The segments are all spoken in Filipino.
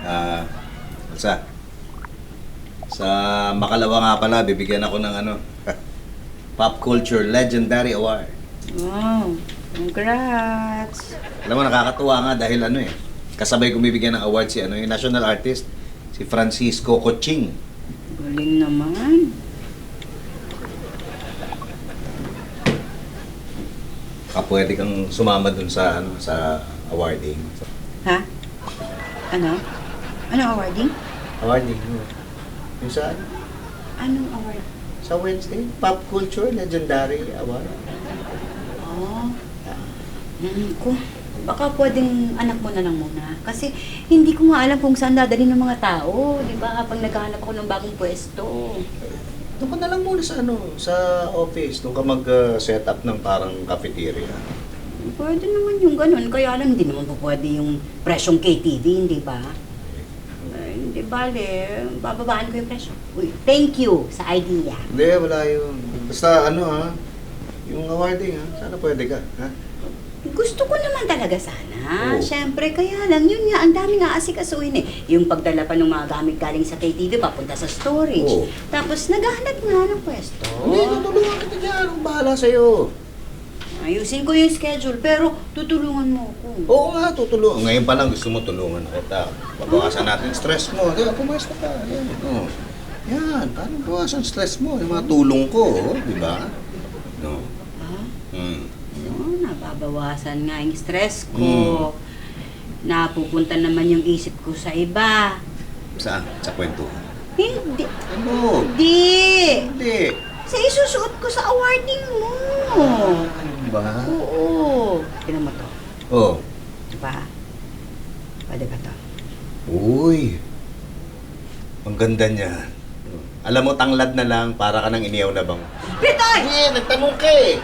Ah, Elsa, sa makalawa nga pala, bibigyan ako ng Pop Culture Legendary Award. Wow, congrats. Alam mo, nakakatuwa nga dahil kasabay kong bibigyan ng award si yung national artist, si Francisco Coching. Galing naman. Pwede kang sumama dun sa awarding. Ha? Ano? Anong awarding? Awarding? Yung sa Anong award? Sa Wednesday, Pop Culture Legendary Award. Oh. Ko. Baka pwedeng anak mo na lang muna. Kasi hindi ko nga alam kung saan dadalhin ng mga tao. Di ba? Kapag naghahanap ako ng bagong pwesto. Doon ka na lang muna sa office. Doon ka mag-set up ng parang cafeteria. Pwede naman yung ganun. Kaya lang hindi naman po pwede yung presyong KTV, hindi ba? Ay, hindi bale. Bababaan ko yung presyo. Uy, thank you sa idea. Hindi, wala yun. Basta yung awarding sana pwede ka, ha? Gusto ko naman talaga sana. Oo. Siyempre, kaya lang, yun nga, ang dami nga asikasuhin eh. Yung pagdala pa ng mga gamit galing sa KTV, papunta sa storage. Oo. Tapos, naghahanap nga ng pwesto. Hindi, tutulungan kita dyan. Ang bahala sa'yo. Ayusin ko yung schedule, pero tutulungan mo ako. Oo nga, tutulungan. Ngayon pa lang gusto mo tulungan kita. Babawasan natin stress mo. Di ba, pumayos ka pa. Yan, Yan, paano bawasan stress mo? Yung mga tulong ko, di ba? No. Ha? Hmm. Nababawasan nga yung stress ko. Napupunta naman yung isip ko sa iba. Saan? Sa kwento. Hindi. Ano? Hindi. Hindi. Sa isusuot ko sa awarding mo. Ano ba? Oo. Tignan mo to. Oh. Diba? Pwede ba to? Uy. Ang ganda niya. Alam mo, tanglad na lang para ka nang iniyaw na bang. Pitoy! Hindi, nagtanong ka eh.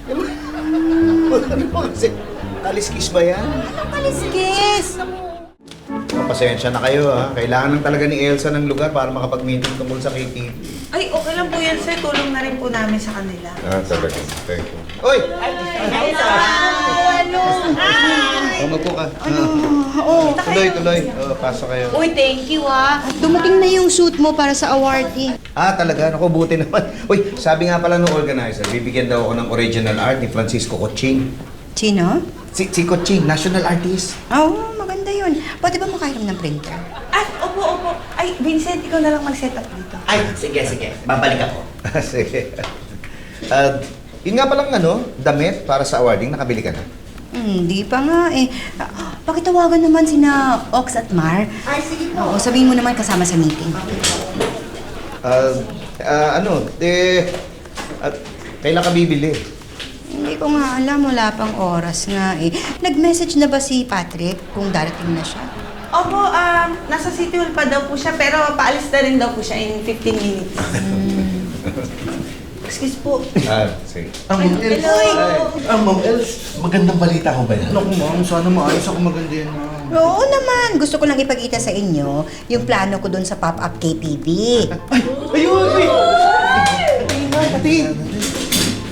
Ano ba kasi? Kaliskis ba yan? Anong paliskis? Pasensya na kayo ha. Kailangan lang talaga ni Elsa ng lugar para makapag-meeting tungkol sa KTV. Ay, okay lang po yan, sir. Tulong na rin po namin sa kanila. Talaga. Thank you. Uy! Tama po ka. Tuloy. Pasok kayo. Uy, thank you Dumating na yung suit mo para sa awarding. Talaga? Naku, buti naman. Uy, sabi nga pala ng organizer, bibigyan daw ako ng original art ni Francisco Coching. Sino? Si Coching, national artist. Oo, maganda yun. Pwede ba makairam ng printer? Opo. Ay, Vincent, ikaw na lang mag-set up dito. Ay, sige. Babalik ako. Sige. Yun nga palang damit para sa awarding, nakabili ka na? Hindi pa nga eh. Pakitawagan naman sina Ox at Mar. Ay, sige po. Oo, sabihin mo naman kasama sa meeting. Kailan ka bibili? Hindi ko nga alam, wala pang oras nga eh. Nag-message na ba si Patrick kung darating na siya? Opo, nasa City Hall pa daw po siya, pero paalis na rin daw po siya in 15 minutes. Excuse po. Sige. Ma'am Els. Ma'am Els, magandang balita ko ba yan? Naku ma'am, sana maayos ako maganda yan ma'am. Oo naman. Gusto ko lang ipakita sa inyo yung plano ko dun sa pop-up KTV. Ayun! Pati!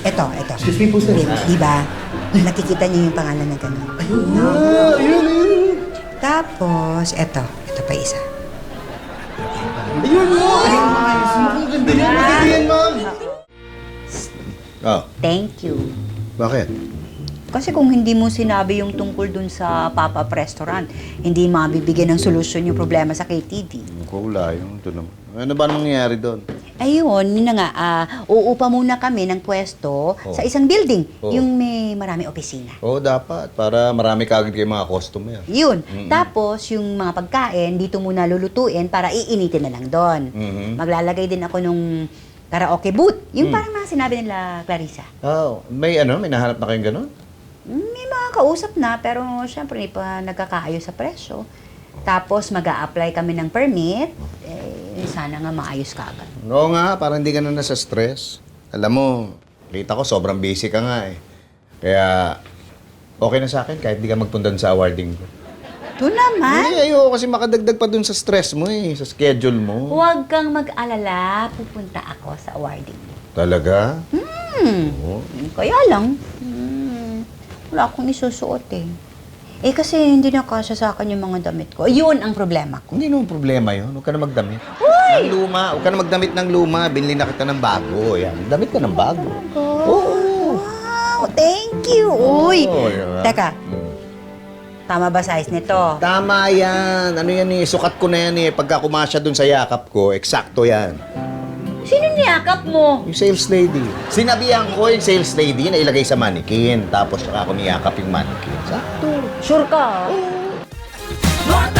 Ito. Excuse me po, sir. Diba? Nakikita niyo yung pangalan na gano'n. Ayun! Tapos, ito pa isa. Ayun! Ang ganda yan! Maganda yan, ma'am! Thank you. Bakit? Kasi kung hindi mo sinabi yung tungkol dun sa pop-up restaurant, hindi mabibigyan ng solusyon yung problema sa KTV. Wala yun. Ito naman. Ano ba nangyayari doon? Ayun, yun na nga, uupa muna kami ng pwesto sa isang building, Oo. yung may maraming opisina. Oo, dapat. Para marami kagad kayo mga customer. Yun. Tapos, yung mga pagkain, dito muna lulutuin para iinitin na lang doon. Maglalagay din ako nung karaoke booth. Yung parang mga sinabi nila, Clarissa. May nahanap na kayong gano'n? May mga kausap na, pero syempre hindi pa nagkakaayos sa presyo. Tapos mag-a-apply kami ng permit. Sana nga maayos ka agad. Oo nga, para hindi ka na nasa stress. Alam mo, kita ko sobrang busy ka nga eh. Kaya, okay na sa akin kahit di ka magpunta sa awarding ko. Ito naman. Hindi, ayoko kasi makadagdag pa dun sa stress mo eh, sa schedule mo. Huwag kang mag-alala. Pupunta ako sa awarding. Talaga? Oo. Kaya lang, wala akong isusuot eh. Eh kasi hindi na kasya sa akin yung mga damit ko. Yun ang problema ko. Hindi naman problema yun. Huwag ka na magdamit. Ng luma. Huwag ka na magdamit ng luma. Binili na kita ng bago. Yan. Damit ka ng bago. Oo. Wow, thank you. Uy. diba? Teka, tama ba size nito? Tama yan. Ano yan eh. Sukat ko na yan eh. Pagka kumasya dun sa yakap ko, eksakto yan. Sino niyakap mo? Yung sales lady. Sinabihan ko yung sales lady na ilagay sa mannequin. Tapos saka ako niyakap yung mannequin. Sakto. Sure ka? More